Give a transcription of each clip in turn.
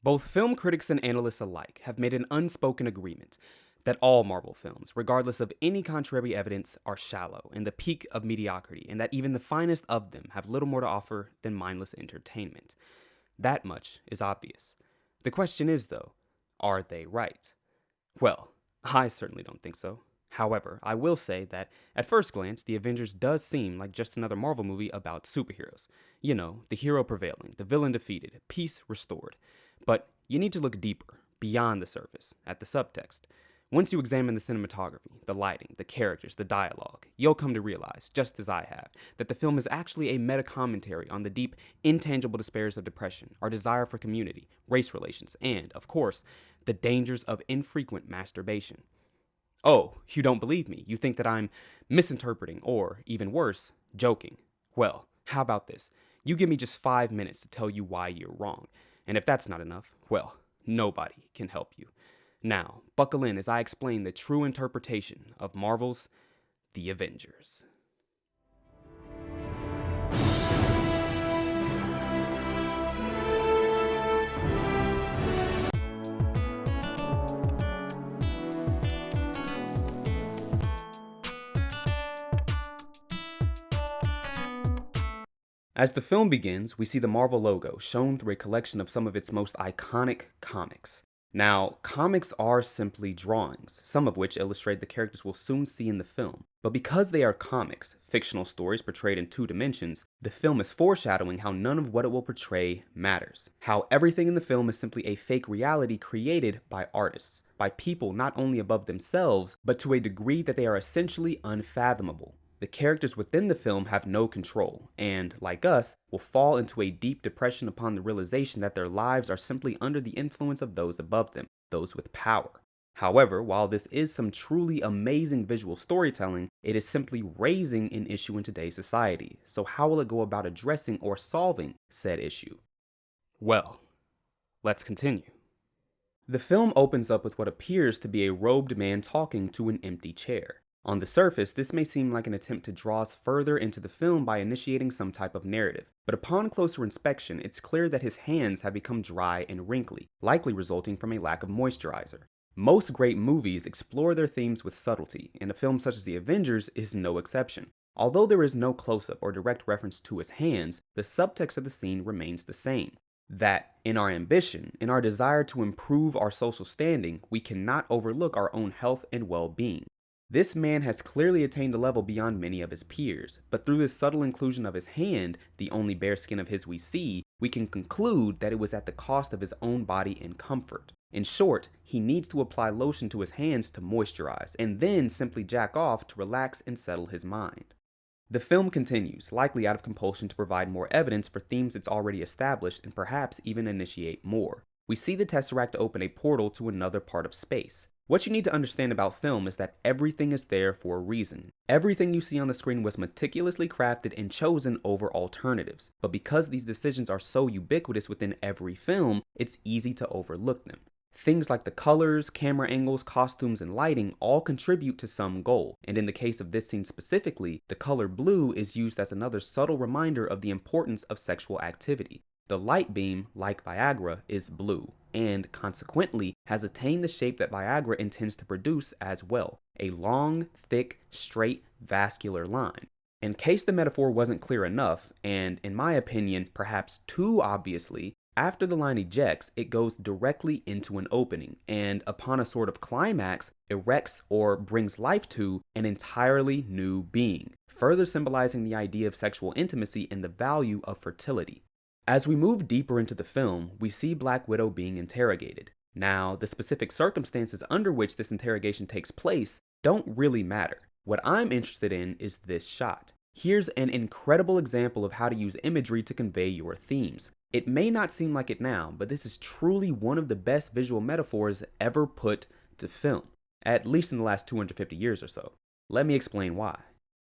Both film critics and analysts alike have made an unspoken agreement that all Marvel films, regardless of any contrary evidence, are shallow and the peak of mediocrity, and that even the finest of them have little more to offer than mindless entertainment. That much is obvious. The question is, though, are they right? Well, I certainly don't think so. However, I will say that at first glance, The Avengers does seem like just another Marvel movie about superheroes. You know, the hero prevailing, the villain defeated, peace restored. But you need to look deeper, beyond the surface, at the subtext. Once you examine the cinematography, the lighting, the characters, the dialogue, you'll come to realize, just as I have, that the film is actually a meta-commentary on the deep, intangible despairs of depression, our desire for community, race relations, and, of course, the dangers of infrequent masturbation. Oh, you don't believe me. You think that I'm misinterpreting or, even worse, joking. Well, how about this? You give me just 5 minutes to tell you why you're wrong. And if that's not enough, well, nobody can help you. Now, buckle in as I explain the true interpretation of Marvel's The Avengers. As the film begins, we see the Marvel logo shown through a collection of some of its most iconic comics. Now, comics are simply drawings, some of which illustrate the characters we'll soon see in the film. But because they are comics, fictional stories portrayed in 2 dimensions, the film is foreshadowing how none of what it will portray matters. How everything in the film is simply a fake reality created by artists, by people not only above themselves, but to a degree that they are essentially unfathomable. The characters within the film have no control, and, like us, will fall into a deep depression upon the realization that their lives are simply under the influence of those above them, those with power. However, while this is some truly amazing visual storytelling, it is simply raising an issue in today's society. So how will it go about addressing or solving said issue? Well, let's continue. The film opens up with what appears to be a robed man talking to an empty chair. On the surface, this may seem like an attempt to draw us further into the film by initiating some type of narrative, but upon closer inspection, it's clear that his hands have become dry and wrinkly, likely resulting from a lack of moisturizer. Most great movies explore their themes with subtlety, and a film such as The Avengers is no exception. Although there is no close-up or direct reference to his hands, the subtext of the scene remains the same. That, in our ambition, in our desire to improve our social standing, we cannot overlook our own health and well-being. This man has clearly attained a level beyond many of his peers, but through this subtle inclusion of his hand, the only bare skin of his we see, we can conclude that it was at the cost of his own body and comfort. In short, he needs to apply lotion to his hands to moisturize, and then simply jack off to relax and settle his mind. The film continues, likely out of compulsion to provide more evidence for themes it's already established and perhaps even initiate more. We see the Tesseract open a portal to another part of space. What you need to understand about film is that everything is there for a reason. Everything you see on the screen was meticulously crafted and chosen over alternatives. But because these decisions are so ubiquitous within every film, it's easy to overlook them. Things like the colors, camera angles, costumes, and lighting all contribute to some goal. And in the case of this scene specifically, the color blue is used as another subtle reminder of the importance of sexual activity. The light beam, like Viagra, is blue, and consequently has attained the shape that Viagra intends to produce as well, a long, thick, straight, vascular line. In case the metaphor wasn't clear enough, and in my opinion, perhaps too obviously, after the line ejects, it goes directly into an opening, and upon a sort of climax, erects or brings life to an entirely new being, further symbolizing the idea of sexual intimacy and the value of fertility. As we move deeper into the film, we see Black Widow being interrogated. Now, the specific circumstances under which this interrogation takes place don't really matter. What I'm interested in is this shot. Here's an incredible example of how to use imagery to convey your themes. It may not seem like it now, but this is truly one of the best visual metaphors ever put to film, at least in the last 250 years or so. Let me explain why.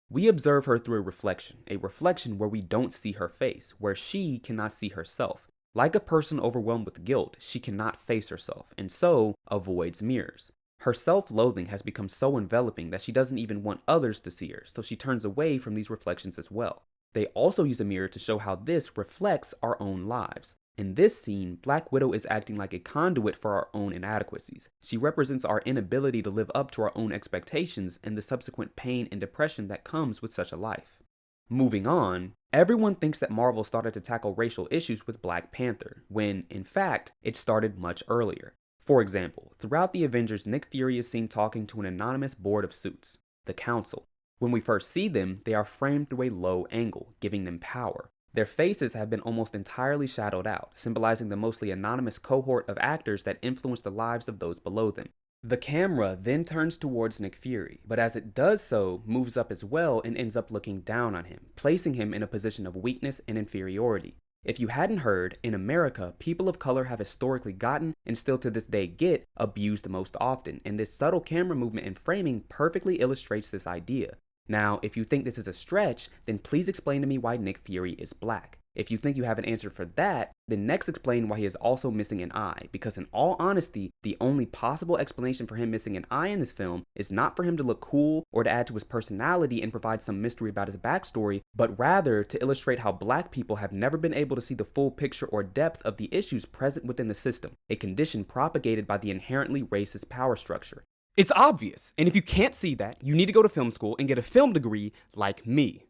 We observe her through a reflection where we don't see her face, where she cannot see herself. Like a person overwhelmed with guilt, she cannot face herself, and so avoids mirrors. Her self-loathing has become so enveloping that she doesn't even want others to see her, so she turns away from these reflections as well. They also use a mirror to show how this reflects our own lives. In this scene, Black Widow is acting like a conduit for our own inadequacies. She represents our inability to live up to our own expectations and the subsequent pain and depression that comes with such a life. Moving on, everyone thinks that Marvel started to tackle racial issues with Black Panther, when, in fact, it started much earlier. For example, throughout the Avengers, Nick Fury is seen talking to an anonymous board of suits, the Council. When we first see them, they are framed through a low angle, giving them power. Their faces have been almost entirely shadowed out, symbolizing the mostly anonymous cohort of actors that influence the lives of those below them. The camera then turns towards Nick Fury, but as it does so, moves up as well and ends up looking down on him, placing him in a position of weakness and inferiority. If you hadn't heard, in America, people of color have historically gotten, and still to this day get, abused most often, and this subtle camera movement and framing perfectly illustrates this idea. Now, if you think this is a stretch, then please explain to me why Nick Fury is black. If you think you have an answer for that, then next explain why he is also missing an eye, because in all honesty, the only possible explanation for him missing an eye in this film is not for him to look cool or to add to his personality and provide some mystery about his backstory, but rather to illustrate how black people have never been able to see the full picture or depth of the issues present within the system, a condition propagated by the inherently racist power structure. It's obvious, and if you can't see that, you need to go to film school and get a film degree like me.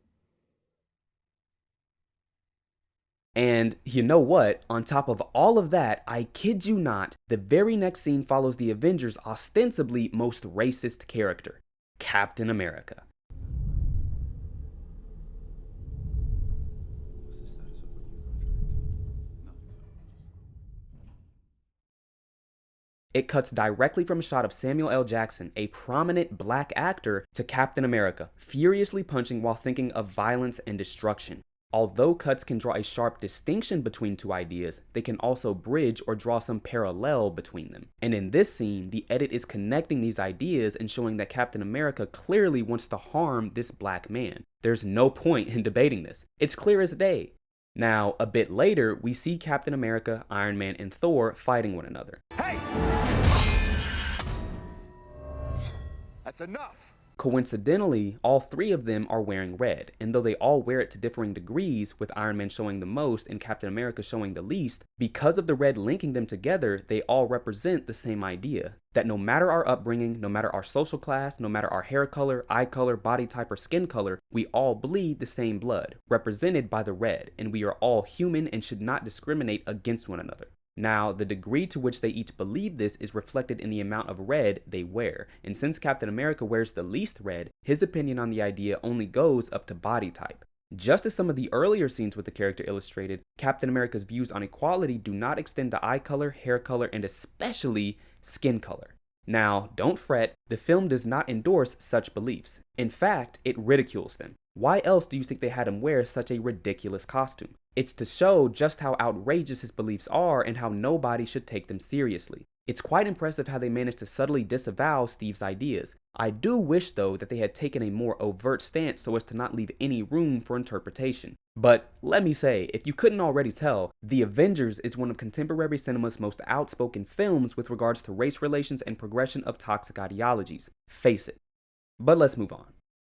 And you know what? On top of all of that, I kid you not, the very next scene follows the Avengers' ostensibly most racist character, Captain America. It cuts directly from a shot of Samuel L. Jackson, a prominent black actor, to Captain America, furiously punching while thinking of violence and destruction. Although cuts can draw a sharp distinction between two ideas, they can also bridge or draw some parallel between them. And in this scene, the edit is connecting these ideas and showing that Captain America clearly wants to harm this black man. There's no point in debating this. It's clear as day. Now, a bit later, we see Captain America, Iron Man, and Thor fighting one another. Hey! That's enough! Coincidentally, all three of them are wearing red, and though they all wear it to differing degrees, with Iron Man showing the most and Captain America showing the least, because of the red linking them together, they all represent the same idea. That no matter our upbringing, no matter our social class, no matter our hair color, eye color, body type, or skin color, we all bleed the same blood, represented by the red, and we are all human and should not discriminate against one another. Now, the degree to which they each believe this is reflected in the amount of red they wear, and since Captain America wears the least red, his opinion on the idea only goes up to body type. Just as some of the earlier scenes with the character illustrated, Captain America's views on equality do not extend to eye color, hair color, and especially skin color. Now, don't fret, the film does not endorse such beliefs. In fact, it ridicules them. Why else do you think they had him wear such a ridiculous costume? It's to show just how outrageous his beliefs are and how nobody should take them seriously. It's quite impressive how they managed to subtly disavow Steve's ideas. I do wish though that they had taken a more overt stance so as to not leave any room for interpretation. But let me say, if you couldn't already tell, The Avengers is one of contemporary cinema's most outspoken films with regards to race relations and progression of toxic ideologies. Face it. But let's move on.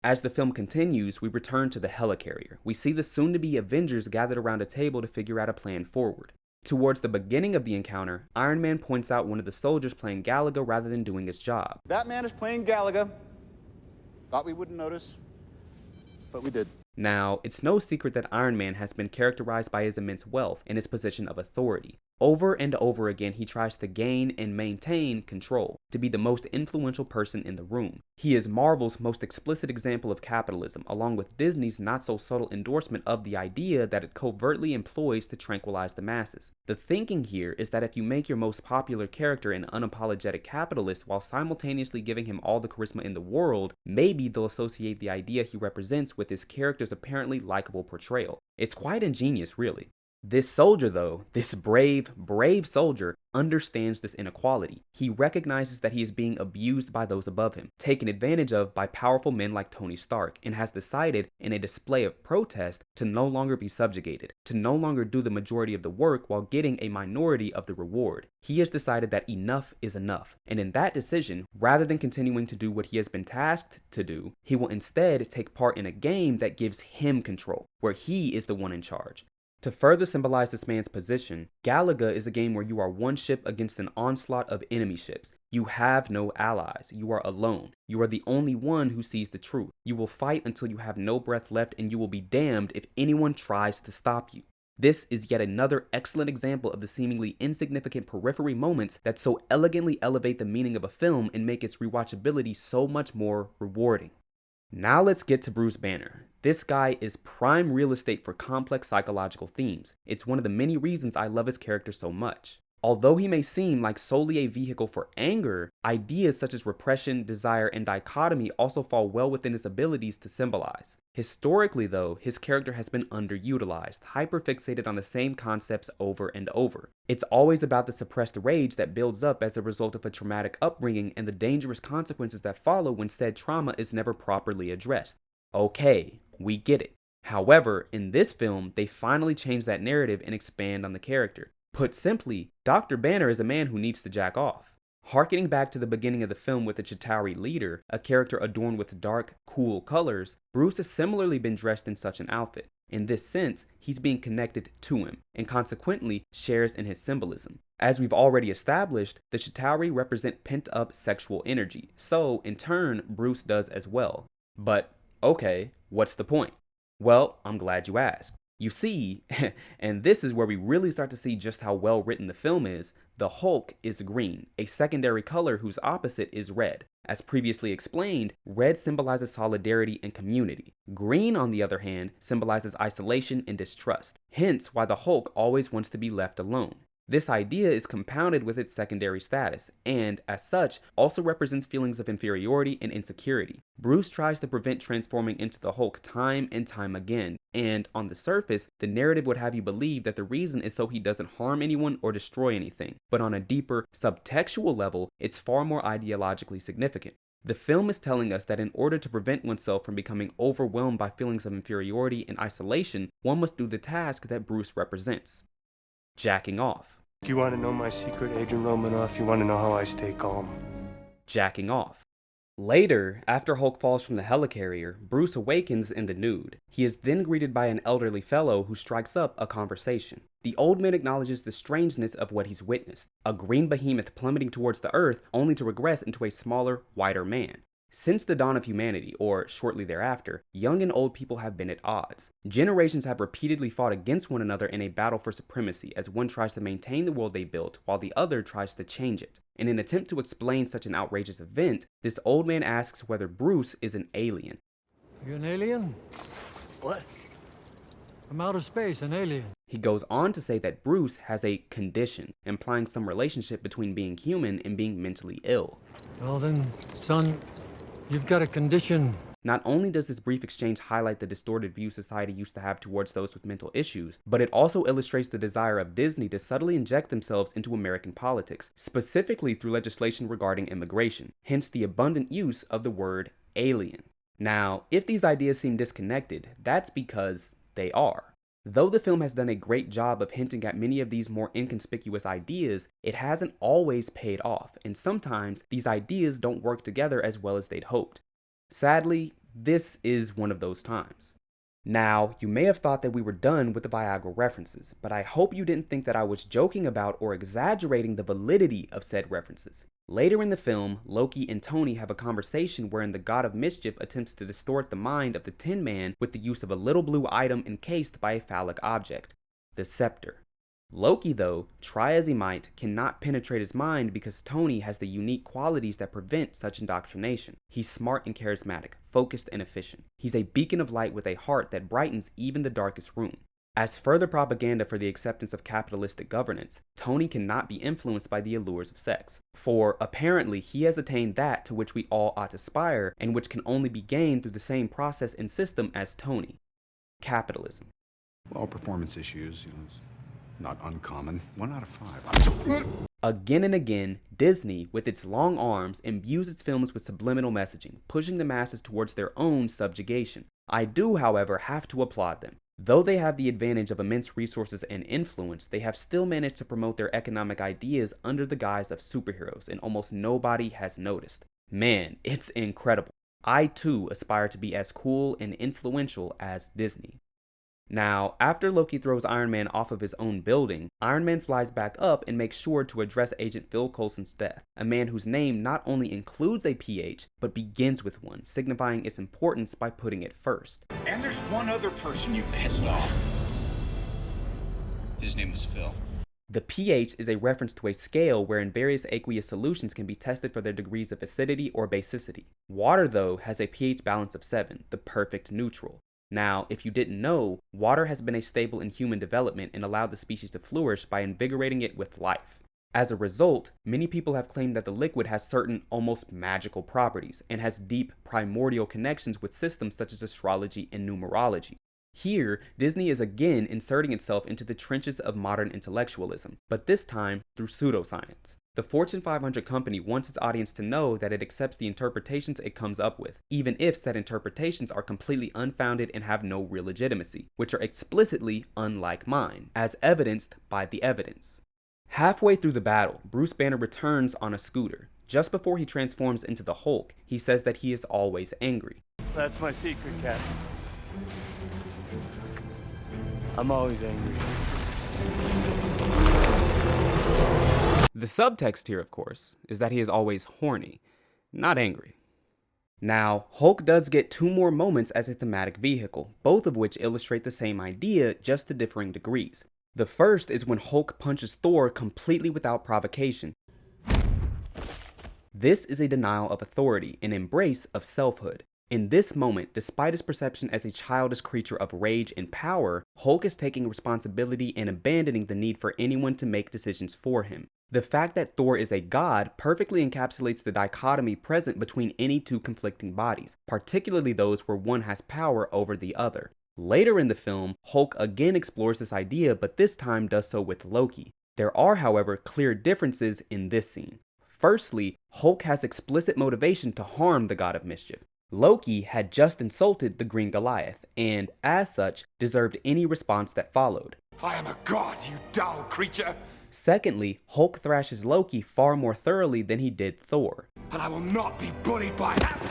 As the film continues, we return to the helicarrier. We see the soon-to-be Avengers gathered around a table to figure out a plan forward. Towards the beginning of the encounter, Iron Man points out one of the soldiers playing Galaga rather than doing his job. That man is playing Galaga. Thought we wouldn't notice, but we did. Now, it's no secret that Iron Man has been characterized by his immense wealth and his position of authority. Over and over again, he tries to gain and maintain control, to be the most influential person in the room. He is Marvel's most explicit example of capitalism, along with Disney's not-so-subtle endorsement of the idea that it covertly employs to tranquilize the masses. The thinking here is that if you make your most popular character an unapologetic capitalist while simultaneously giving him all the charisma in the world, maybe they'll associate the idea he represents with his character's apparently likable portrayal. It's quite ingenious, really. This soldier, though, this brave soldier, understands this inequality. He recognizes that he is being abused by those above him, taken advantage of by powerful men like Tony Stark, and has decided, in a display of protest, to no longer be subjugated, to no longer do the majority of the work while getting a minority of the reward. He has decided that enough is enough, and in that decision, rather than continuing to do what he has been tasked to do, he will instead take part in a game that gives him control, where he is the one in charge. To further symbolize this man's position, Galaga is a game where you are one ship against an onslaught of enemy ships. You have no allies. You are alone. You are the only one who sees the truth. You will fight until you have no breath left, and you will be damned if anyone tries to stop you. This is yet another excellent example of the seemingly insignificant periphery moments that so elegantly elevate the meaning of a film and make its rewatchability so much more rewarding. Now let's get to Bruce Banner. This guy is prime real estate for complex psychological themes. It's one of the many reasons I love his character so much. Although he may seem like solely a vehicle for anger, ideas such as repression, desire, and dichotomy also fall well within his abilities to symbolize. Historically though, his character has been underutilized, hyperfixated on the same concepts over and over. It's always about the suppressed rage that builds up as a result of a traumatic upbringing and the dangerous consequences that follow when said trauma is never properly addressed. Okay, we get it. However, in this film, they finally change that narrative and expand on the character. Put simply, Dr. Banner is a man who needs to jack off. Harkening back to the beginning of the film with the Chitauri leader, a character adorned with dark, cool colors, Bruce has similarly been dressed in such an outfit. In this sense, he's being connected to him, and consequently shares in his symbolism. As we've already established, the Chitauri represent pent-up sexual energy, so in turn, Bruce does as well. But, okay, what's the point? Well, I'm glad you asked. You see, and this is where we really start to see just how well written the film is, the Hulk is green, a secondary color whose opposite is red. As previously explained, red symbolizes solidarity and community. Green, on the other hand, symbolizes isolation and distrust, hence why the Hulk always wants to be left alone. This idea is compounded with its secondary status, and, as such, also represents feelings of inferiority and insecurity. Bruce tries to prevent transforming into the Hulk time and time again, and, on the surface, the narrative would have you believe that the reason is so he doesn't harm anyone or destroy anything, but on a deeper, subtextual level, it's far more ideologically significant. The film is telling us that in order to prevent oneself from becoming overwhelmed by feelings of inferiority and isolation, one must do the task that Bruce represents: jacking off. You want to know my secret, Agent Romanoff? You want to know how I stay calm? Jacking off. Later, after Hulk falls from the helicarrier, Bruce awakens in the nude. He is then greeted by an elderly fellow who strikes up a conversation. The old man acknowledges the strangeness of what he's witnessed, a green behemoth plummeting towards the earth only to regress into a smaller, whiter man. Since the dawn of humanity, or shortly thereafter, young and old people have been at odds. Generations have repeatedly fought against one another in a battle for supremacy as one tries to maintain the world they built while the other tries to change it. In an attempt to explain such an outrageous event, this old man asks whether Bruce is an alien. You an alien? What? From outer space, an alien. He goes on to say that Bruce has a condition, implying some relationship between being human and being mentally ill. Well then, son, you've got a condition. Not only does this brief exchange highlight the distorted view society used to have towards those with mental issues, but it also illustrates the desire of Disney to subtly inject themselves into American politics, specifically through legislation regarding immigration, hence the abundant use of the word alien. Now, if these ideas seem disconnected, that's because they are. Though the film has done a great job of hinting at many of these more inconspicuous ideas, it hasn't always paid off, and sometimes these ideas don't work together as well as they'd hoped. Sadly, this is one of those times. Now, you may have thought that we were done with the Viagra references, but I hope you didn't think that I was joking about or exaggerating the validity of said references. Later in the film, Loki and Tony have a conversation wherein the god of mischief attempts to distort the mind of the Tin Man with the use of a little blue item encased by a phallic object, the scepter. Loki, though, try as he might, cannot penetrate his mind because Tony has the unique qualities that prevent such indoctrination. He's smart and charismatic, focused and efficient. He's a beacon of light with a heart that brightens even the darkest room. As further propaganda for the acceptance of capitalistic governance, Tony cannot be influenced by the allures of sex. For, apparently, he has attained that to which we all ought to aspire, and which can only be gained through the same process and system as Tony: capitalism. All performance issues, it's not uncommon. 1 out of 5. Again and again, Disney, with its long arms, imbues its films with subliminal messaging, pushing the masses towards their own subjugation. I do, however, have to applaud them. Though they have the advantage of immense resources and influence, they have still managed to promote their economic ideas under the guise of superheroes, and almost nobody has noticed. Man, it's incredible. I too aspire to be as cool and influential as Disney. Now, after Loki throws Iron Man off of his own building, Iron Man flies back up and makes sure to address Agent Phil Coulson's death, a man whose name not only includes a PH, but begins with one, signifying its importance by putting it first. And there's one other person you pissed off. His name was Phil. The pH is a reference to a scale wherein various aqueous solutions can be tested for their degrees of acidity or basicity. Water, though, has a pH balance of 7, the perfect neutral. Now, if you didn't know, water has been a staple in human development and allowed the species to flourish by invigorating it with life. As a result, many people have claimed that the liquid has certain almost magical properties and has deep primordial connections with systems such as astrology and numerology. Here, Disney is again inserting itself into the trenches of modern intellectualism, but this time through pseudoscience. The Fortune 500 company wants its audience to know that it accepts the interpretations it comes up with, even if said interpretations are completely unfounded and have no real legitimacy, which are explicitly unlike mine, as evidenced by the evidence. Halfway through the battle, Bruce Banner returns on a scooter. Just before he transforms into the Hulk, he says that he is always angry. That's my secret, Cap. I'm always angry. The subtext here, of course, is that he is always horny, not angry. Now, Hulk does get 2 more moments as a thematic vehicle, both of which illustrate the same idea, just to differing degrees. The first is when Hulk punches Thor completely without provocation. This is a denial of authority, an embrace of selfhood. In this moment, despite his perception as a childish creature of rage and power, Hulk is taking responsibility and abandoning the need for anyone to make decisions for him. The fact that Thor is a god perfectly encapsulates the dichotomy present between any 2 conflicting bodies, particularly those where one has power over the other. Later in the film, Hulk again explores this idea, but this time does so with Loki. There are, however, clear differences in this scene. Firstly, Hulk has explicit motivation to harm the god of mischief. Loki had just insulted the Green Goliath, and as such, deserved any response that followed. I am a god, you dull creature. Secondly, Hulk thrashes Loki far more thoroughly than he did Thor. And I will not be bullied by that.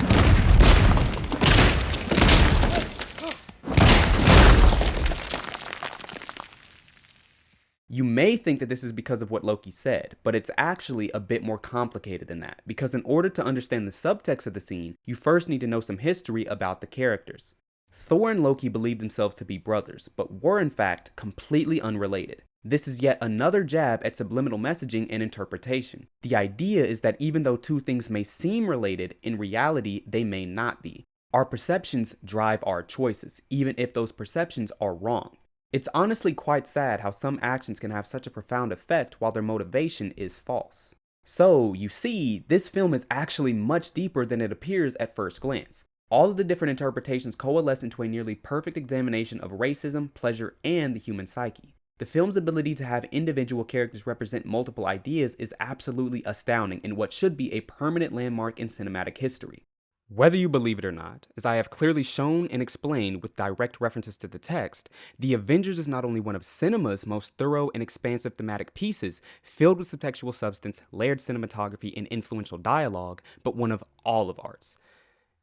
You may think that this is because of what Loki said, but it's actually a bit more complicated than that, because in order to understand the subtext of the scene, you first need to know some history about the characters. Thor and Loki believed themselves to be brothers, but were in fact completely unrelated. This is yet another jab at subliminal messaging and interpretation. The idea is that even though 2 things may seem related, in reality they may not be. Our perceptions drive our choices, even if those perceptions are wrong. It's honestly quite sad how some actions can have such a profound effect while their motivation is false. So, you see, this film is actually much deeper than it appears at first glance. All of the different interpretations coalesce into a nearly perfect examination of racism, pleasure, and the human psyche. The film's ability to have individual characters represent multiple ideas is absolutely astounding and what should be a permanent landmark in cinematic history. Whether you believe it or not, as I have clearly shown and explained with direct references to the text, The Avengers is not only one of cinema's most thorough and expansive thematic pieces, filled with subtextual substance, layered cinematography, and influential dialogue, but one of all of art's.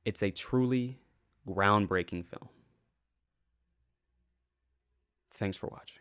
It's a truly groundbreaking film. Thanks for watching.